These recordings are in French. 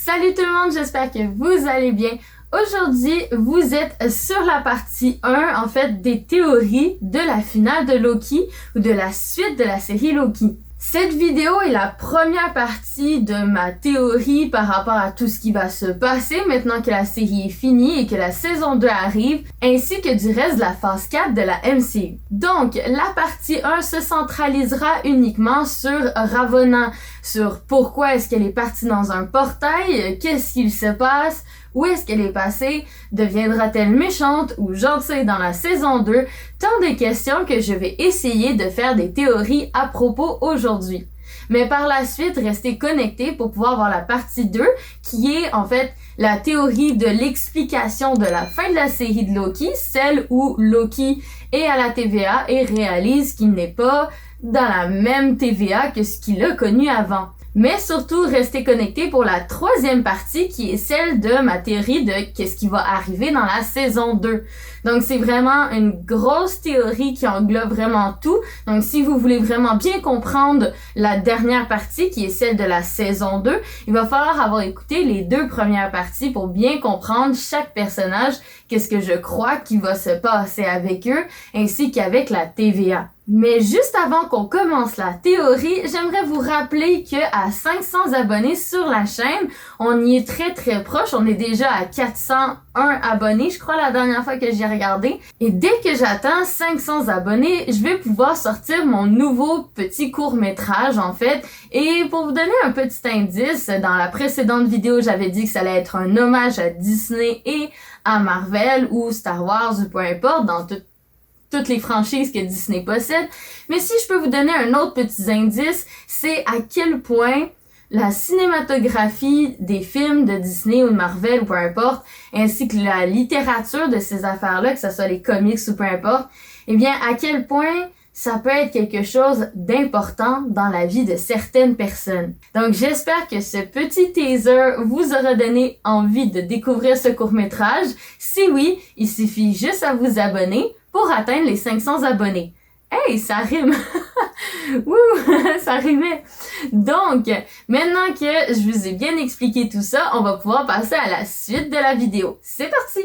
Salut tout le monde, j'espère que vous allez bien. Aujourd'hui, vous êtes sur la partie 1, en fait, des théories de la finale de Loki ou de la suite de la série Loki. Cette vidéo est la première partie de ma théorie par rapport à tout ce qui va se passer maintenant que la série est finie et que la saison 2 arrive, ainsi que du reste de la phase 4 de la MCU. Donc, la partie 1 se centralisera uniquement sur Ravonna, sur pourquoi est-ce qu'elle est partie dans un portail, qu'est-ce qu'il se passe, où est-ce qu'elle est passée, deviendra-t-elle méchante ou gentille dans la saison 2, tant de questions que je vais essayer de faire des théories à propos aujourd'hui. Mais par la suite, restez connectés pour pouvoir voir la partie 2, qui est en fait la théorie de l'explication de la fin de la série de Loki, celle où Loki est à la TVA et réalise qu'il n'est pas dans la même TVA que ce qu'il a connu avant. Mais surtout, restez connectés pour la troisième partie qui est celle de ma théorie de qu'est-ce qui va arriver dans la saison 2. Donc, c'est vraiment une grosse théorie qui englobe vraiment tout. Donc, si vous voulez vraiment bien comprendre la dernière partie qui est celle de la saison 2, il va falloir avoir écouté les deux premières parties pour bien comprendre chaque personnage, qu'est-ce que je crois qui va se passer avec eux, ainsi qu'avec la TVA. Mais juste avant qu'on commence la théorie, j'aimerais vous rappeler que à 500 abonnés sur la chaîne, on y est très proche. On est déjà à 401 abonnés, je crois, la dernière fois que j'ai regardé. Et dès que j'atteins 500 abonnés, je vais pouvoir sortir mon nouveau petit court-métrage, en fait. Et pour vous donner un petit indice, dans la précédente vidéo, j'avais dit que ça allait être un hommage à Disney et à Marvel ou Star Wars ou peu importe, dans toutes les franchises que Disney possède. Mais si je peux vous donner un autre petit indice, c'est à quel point la cinématographie des films de Disney ou de Marvel ou peu importe, ainsi que la littérature de ces affaires-là, que ce soit les comics ou peu importe, eh bien, à quel point ça peut être quelque chose d'important dans la vie de certaines personnes. Donc, j'espère que ce petit teaser vous aura donné envie de découvrir ce court-métrage. Si oui, il suffit juste à vous abonner pour atteindre les 500 abonnés. Hey, ça rime! Wouh, ça rimait! Donc, maintenant que je vous ai bien expliqué tout ça, on va pouvoir passer à la suite de la vidéo. C'est parti!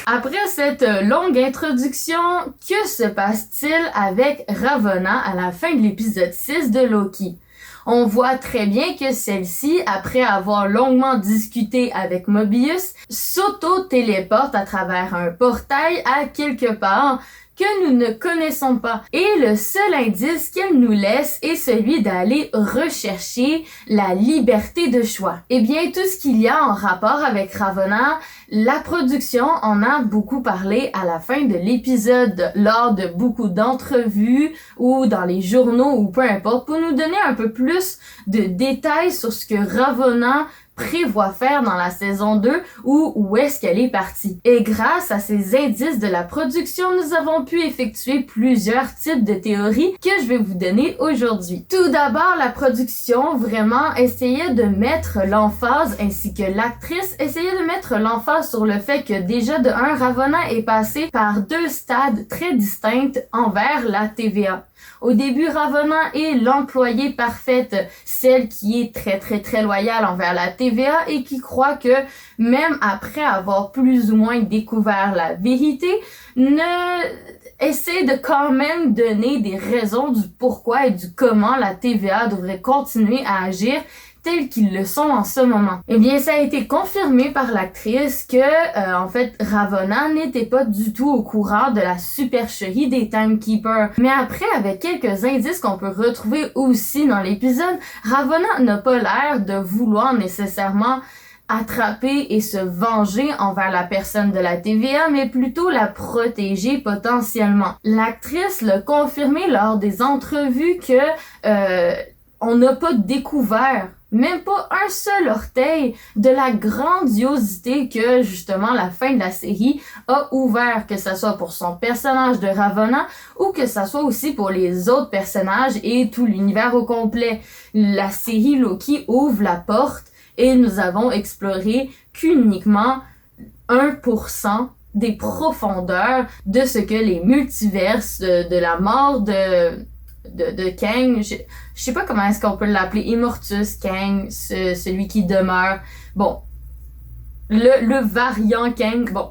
Après cette longue introduction, que se passe-t-il avec Ravonna à la fin de l'épisode 6 de Loki? On voit très bien que celle-ci, après avoir longuement discuté avec Mobius, s'auto-téléporte à travers un portail à quelque part que nous ne connaissons pas. Et le seul indice qu'elle nous laisse est celui d'aller rechercher la liberté de choix. Eh bien, tout ce qu'il y a en rapport avec Ravonna, la production en a beaucoup parlé à la fin de l'épisode, lors de beaucoup d'entrevues ou dans les journaux ou peu importe, pour nous donner un peu plus de détails sur ce que Ravonna prévoit faire dans la saison 2 ou où est-ce qu'elle est partie. Et grâce à ces indices de la production, nous avons pu effectuer plusieurs types de théories que je vais vous donner aujourd'hui. Tout d'abord, la production vraiment essayait de mettre l'emphase, ainsi que l'actrice essayait de mettre l'emphase sur le fait que déjà de un, Ravonna est passée par deux stades très distincts envers la TVA. Au début, Ravonna est l'employée parfaite, celle qui est très loyale envers la TVA et qui croit que même après avoir plus ou moins découvert la vérité, essaie de quand même donner des raisons du pourquoi et du comment la TVA devrait continuer à agir tels qu'ils le sont en ce moment. Eh bien, ça a été confirmé par l'actrice que, en fait, Ravonna n'était pas du tout au courant de la supercherie des Timekeepers. Mais après, avec quelques indices qu'on peut retrouver aussi dans l'épisode, Ravonna n'a pas l'air de vouloir nécessairement attraper et se venger envers la personne de la TVA, mais plutôt la protéger potentiellement. L'actrice l'a confirmé lors des entrevues que on n'a pas découvert même pas un seul orteil de la grandiosité que justement la fin de la série a ouvert, que ce soit pour son personnage de Ravonna ou que ce soit aussi pour les autres personnages et tout l'univers au complet. La série Loki ouvre la porte et nous avons exploré qu'uniquement 1% des profondeurs de ce que les multiverses, de la mort de Kang, je sais pas comment est-ce qu'on peut l'appeler, Immortus Kang, celui qui demeure, bon, le variant Kang, bon,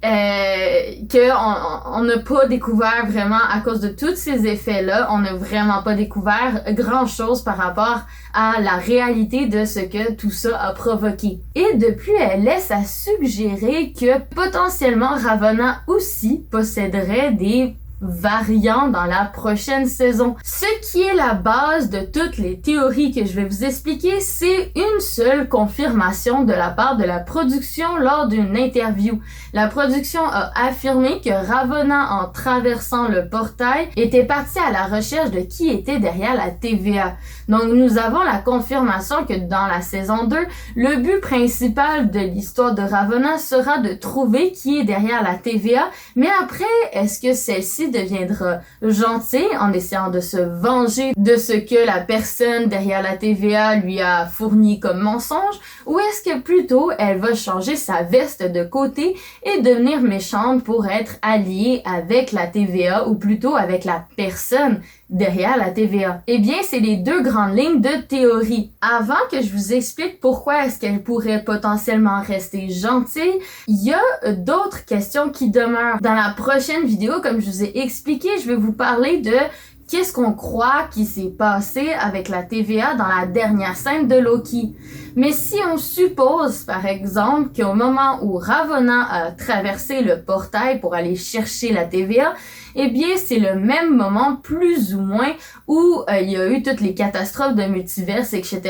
on n'a pas découvert vraiment à cause de tous ces effets-là, on n'a vraiment pas découvert grand-chose par rapport à la réalité de ce que tout ça a provoqué. Et de plus, elle laisse à suggérer que potentiellement Ravonna aussi posséderait des variants dans la prochaine saison. Ce qui est la base de toutes les théories que je vais vous expliquer, c'est une seule confirmation de la part de la production lors d'une interview. La production a affirmé que Ravonna, en traversant le portail, était partie à la recherche de qui était derrière la TVA. Donc nous avons la confirmation que dans la saison 2, le but principal de l'histoire de Ravonna sera de trouver qui est derrière la TVA, mais après, est-ce que celle-ci deviendra gentille en essayant de se venger de ce que la personne derrière la TVA lui a fourni comme mensonge, ou est-ce que plutôt elle va changer sa veste de côté et devenir méchante pour être alliée avec la TVA, ou plutôt avec la personne derrière la TVA? Eh bien, c'est les deux grandes lignes de théorie. Avant que je vous explique pourquoi est-ce qu'elle pourrait potentiellement rester gentille, il y a d'autres questions qui demeurent. Dans la prochaine vidéo, comme je vous ai expliqué, je vais vous parler de qu'est-ce qu'on croit qui s'est passé avec la TVA dans la dernière scène de Loki. Mais si on suppose, par exemple, qu'au moment où Ravonna a traversé le portail pour aller chercher la TVA, eh bien, c'est le même moment, plus ou moins, où il y a eu toutes les catastrophes de multiverse, etc.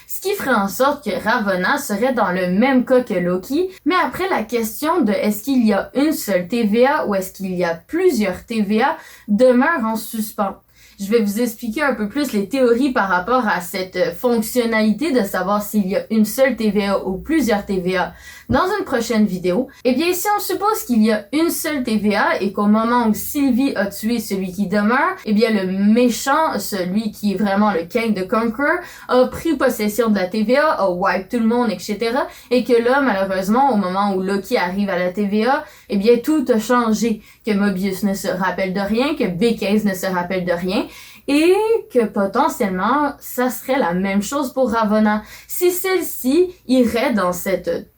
Ce qui ferait en sorte que Ravonna serait dans le même cas que Loki. Mais après, la question de est-ce qu'il y a une seule TVA ou est-ce qu'il y a plusieurs TVA demeure en suspens. Je vais vous expliquer un peu plus les théories par rapport à cette fonctionnalité de savoir s'il y a une seule TVA ou plusieurs TVA dans une prochaine vidéo. Eh bien, si on suppose qu'il y a une seule TVA et qu'au moment où Sylvie a tué celui qui demeure, eh bien, le méchant, celui qui est vraiment le Kang the Conqueror, a pris possession de la TVA, a wipe tout le monde, etc. Et que là, malheureusement, au moment où Loki arrive à la TVA, eh bien, tout a changé. Que Mobius ne se rappelle de rien, que Beckhaze ne se rappelle de rien, et que potentiellement, ça serait la même chose pour Ravonna. Si celle-ci irait dans cette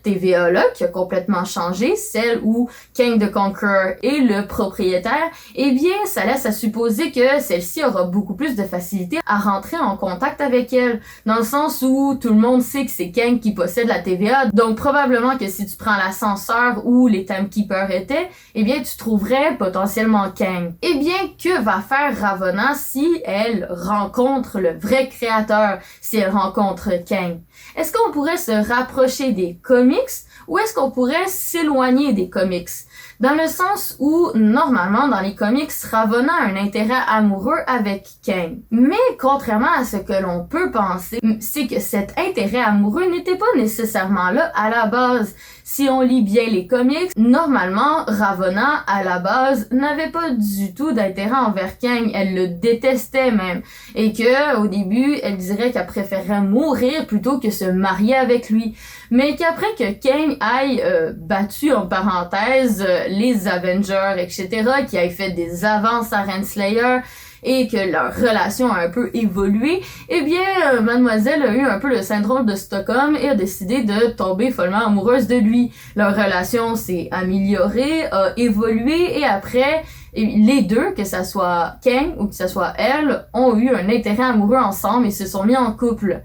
TVA-là, qui a complètement changé, celle où Kang the Conqueror est le propriétaire, eh bien, ça laisse à supposer que celle-ci aura beaucoup plus de facilité à rentrer en contact avec elle, dans le sens où tout le monde sait que c'est Kang qui possède la TVA, donc probablement que si tu prends l'ascenseur où les Timekeepers étaient, eh bien, tu trouverais potentiellement Kang. Eh bien, que va faire Ravonna si elle rencontre le vrai créateur, si elle rencontre Kang? Est-ce qu'on pourrait se rapprocher des comics ou est-ce qu'on pourrait s'éloigner des comics? Dans le sens où, normalement, dans les comics, Ravonna a un intérêt amoureux avec Kang. Mais, contrairement à ce que l'on peut penser, c'est que cet intérêt amoureux n'était pas nécessairement là à la base. Si on lit bien les comics, normalement, Ravonna, à la base, n'avait pas du tout d'intérêt envers Kang. Elle le détestait même. Et que, au début, elle dirait qu'elle préférerait mourir plutôt que se marier avec lui. Mais qu'après que Kang aille battu, en parenthèse, les Avengers, etc., qui aient fait des avances à Renslayer, et que leur relation a un peu évolué, eh bien, Mademoiselle a eu un peu le syndrome de Stockholm et a décidé de tomber follement amoureuse de lui. Leur relation s'est améliorée, a évolué, et après, les deux, que ça soit Kang ou que ça soit elle, ont eu un intérêt amoureux ensemble et se sont mis en couple.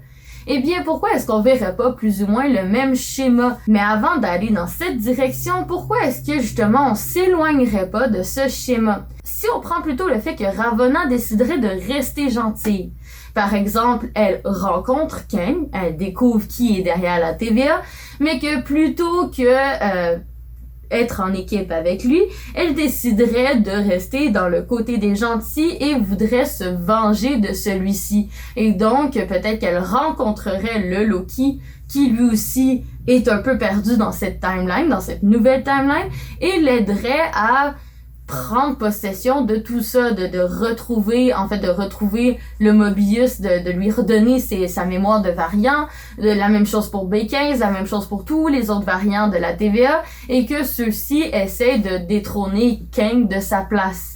Eh bien, pourquoi est-ce qu'on verrait pas plus ou moins le même schéma? Mais avant d'aller dans cette direction, pourquoi est-ce que justement on s'éloignerait pas de ce schéma? Si on prend plutôt le fait que Ravonna déciderait de rester gentille. Par exemple, elle rencontre Kang, elle découvre qui est derrière la TVA, mais que plutôt que être en équipe avec lui, elle déciderait de rester dans le côté des gentils et voudrait se venger de celui-ci. Et donc, peut-être qu'elle rencontrerait le Loki, qui lui aussi est un peu perdu dans cette timeline, dans cette nouvelle timeline, et l'aiderait à prendre possession de tout ça, de retrouver le Mobius, de lui redonner sa mémoire de variant, la même chose pour B15, la même chose pour tous les autres variants de la TVA, et que ceux-ci essayent de détrôner Kang de sa place.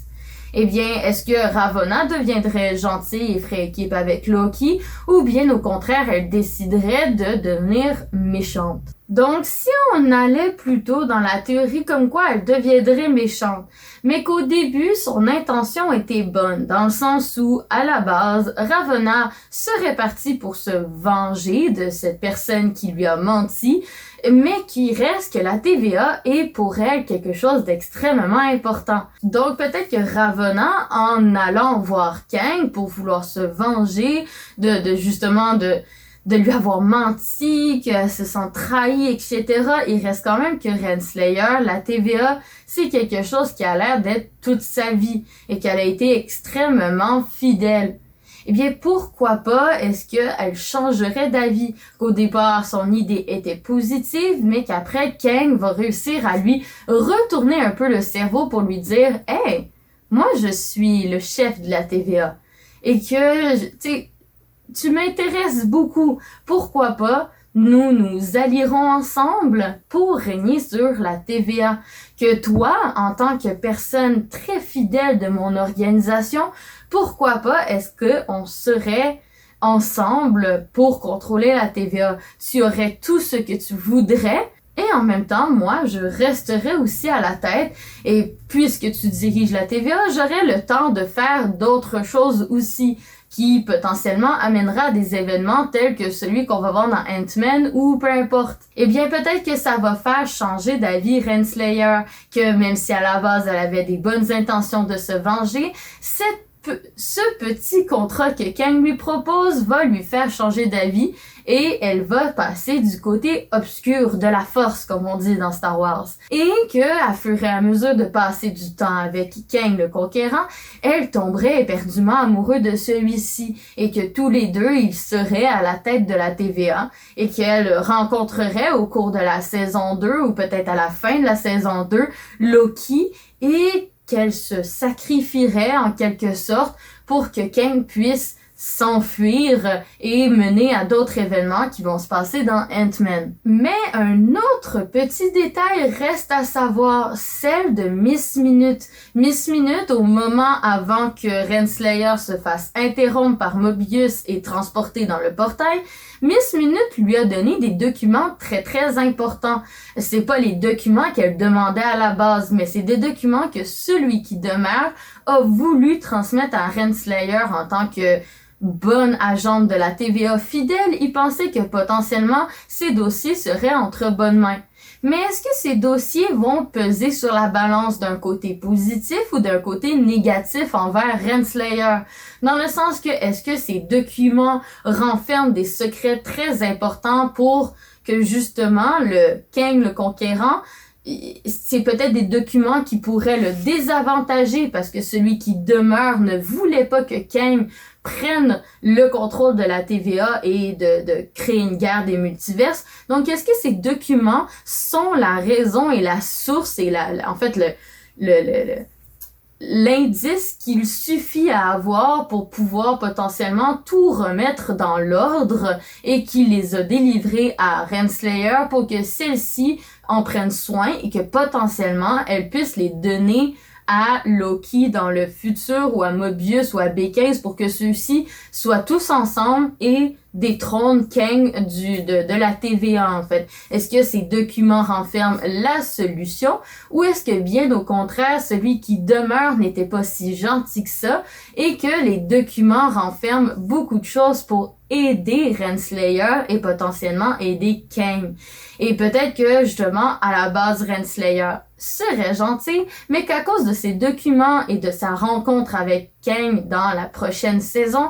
Eh bien, est-ce que Ravonna deviendrait gentille et ferait équipe avec Loki, ou bien au contraire, elle déciderait de devenir méchante? Donc, si on allait plutôt dans la théorie comme quoi elle deviendrait méchante, mais qu'au début, son intention était bonne, dans le sens où, à la base, Ravonna serait partie pour se venger de cette personne qui lui a menti, mais qui reste que la TVA est pour elle quelque chose d'extrêmement important. Donc, peut-être que Ravonna, en allant voir Kang pour vouloir se venger de lui avoir menti, qu'elle se sent trahie, etc. Il reste quand même que Renslayer, la TVA, c'est quelque chose qui a l'air d'être toute sa vie et qu'elle a été extrêmement fidèle. Eh bien, pourquoi pas est-ce qu'elle changerait d'avis? Qu'au départ, son idée était positive, mais qu'après, Kang va réussir à lui retourner un peu le cerveau pour lui dire « Hey, moi, je suis le chef de la TVA. Et que, tu m'intéresses beaucoup. Pourquoi pas nous allierons ensemble pour régner sur la TVA. Que toi, en tant que personne très fidèle de mon organisation, pourquoi pas est-ce qu'on serait ensemble pour contrôler la TVA? Tu aurais tout ce que tu voudrais et en même temps, moi, je resterai aussi à la tête et puisque tu diriges la TVA, j'aurai le temps de faire d'autres choses aussi qui potentiellement amènera des événements tels que celui qu'on va voir dans Ant-Man ou peu importe. Eh bien, peut-être que ça va faire changer d'avis Renslayer, que même si à la base elle avait des bonnes intentions de se venger, ce petit contrat que Kang lui propose va lui faire changer d'avis et elle va passer du côté obscur de la force, comme on dit dans Star Wars. Et que, à fur et à mesure de passer du temps avec Kang le Conquérant, elle tomberait éperdument amoureuse de celui-ci et que tous les deux, ils seraient à la tête de la TVA et qu'elle rencontrerait au cours de la saison 2 ou peut-être à la fin de la saison 2 Loki et qu'elle se sacrifierait en quelque sorte pour que Kang puisse s'enfuir et mener à d'autres événements qui vont se passer dans Ant-Man. Mais un autre petit détail reste à savoir, celle de Miss Minute. Miss Minute, au moment avant que Renslayer se fasse interrompre par Mobius et transporté dans le portail, Miss Minute lui a donné des documents très très importants. C'est pas les documents qu'elle demandait à la base, mais c'est des documents que celui qui demeure a voulu transmettre à Renslayer en tant que bonne agente de la TVA fidèle. Il pensait que potentiellement ces dossiers seraient entre bonnes mains. Mais est-ce que ces dossiers vont peser sur la balance d'un côté positif ou d'un côté négatif envers Renslayer? Dans le sens que, est-ce que ces documents renferment des secrets très importants pour que justement le Kang le Conquérant, c'est peut-être des documents qui pourraient le désavantager parce que celui qui demeure ne voulait pas que Kang prenne le contrôle de la TVA et de créer une guerre des multiverses. Donc, est-ce que ces documents sont la raison et la source et l'indice qu'il suffit à avoir pour pouvoir potentiellement tout remettre dans l'ordre et qu'il les a délivrés à Renslayer pour que celle-ci en prenne soin et que potentiellement elle puisse les donner à Loki dans le futur ou à Mobius ou à B15 pour que ceux-ci soient tous ensemble et détrônent Kang de la TVA en fait. Est-ce que ces documents renferment la solution ou est-ce que bien au contraire celui qui demeure n'était pas si gentil que ça et que les documents renferment beaucoup de choses pour aider Renslayer et potentiellement aider Kang. Et peut-être que justement à la base Renslayer serait gentil, mais qu'à cause de ces documents et de sa rencontre avec Kang dans la prochaine saison,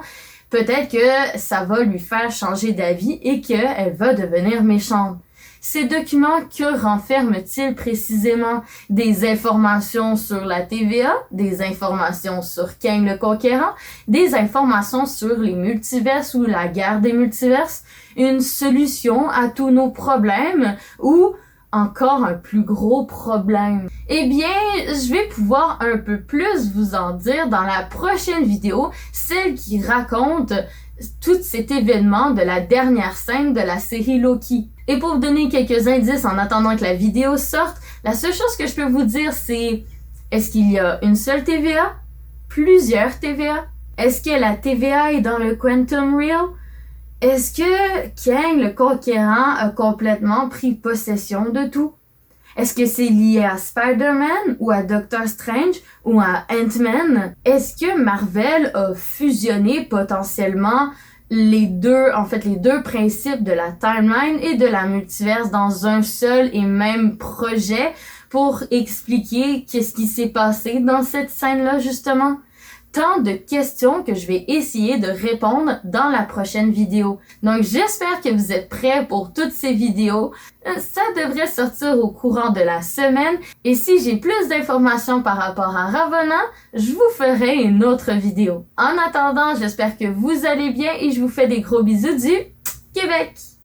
peut-être que ça va lui faire changer d'avis et qu'elle va devenir méchante. Ces documents, que renferment-ils précisément? Des informations sur la TVA, des informations sur Kang le Conquérant, des informations sur les multiverses ou la guerre des multiverses, une solution à tous nos problèmes ou encore un plus gros problème? Eh bien, je vais pouvoir un peu plus vous en dire dans la prochaine vidéo, celle qui raconte tout cet événement de la dernière scène de la série Loki. Et pour vous donner quelques indices en attendant que la vidéo sorte, la seule chose que je peux vous dire c'est, est-ce qu'il y a une seule TVA? Plusieurs TVA? Est-ce que la TVA est dans le Quantum Real? Est-ce que Kang le Conquérant a complètement pris possession de tout? Est-ce que c'est lié à Spider-Man ou à Doctor Strange ou à Ant-Man? Est-ce que Marvel a fusionné potentiellement les deux principes de la timeline et de la multiverse dans un seul et même projet pour expliquer qu'est-ce qui s'est passé dans cette scène-là justement? Tant de questions que je vais essayer de répondre dans la prochaine vidéo. Donc j'espère que vous êtes prêts pour toutes ces vidéos. Ça devrait sortir au courant de la semaine. Et si j'ai plus d'informations par rapport à Ravonna, je vous ferai une autre vidéo. En attendant, j'espère que vous allez bien et je vous fais des gros bisous du Québec!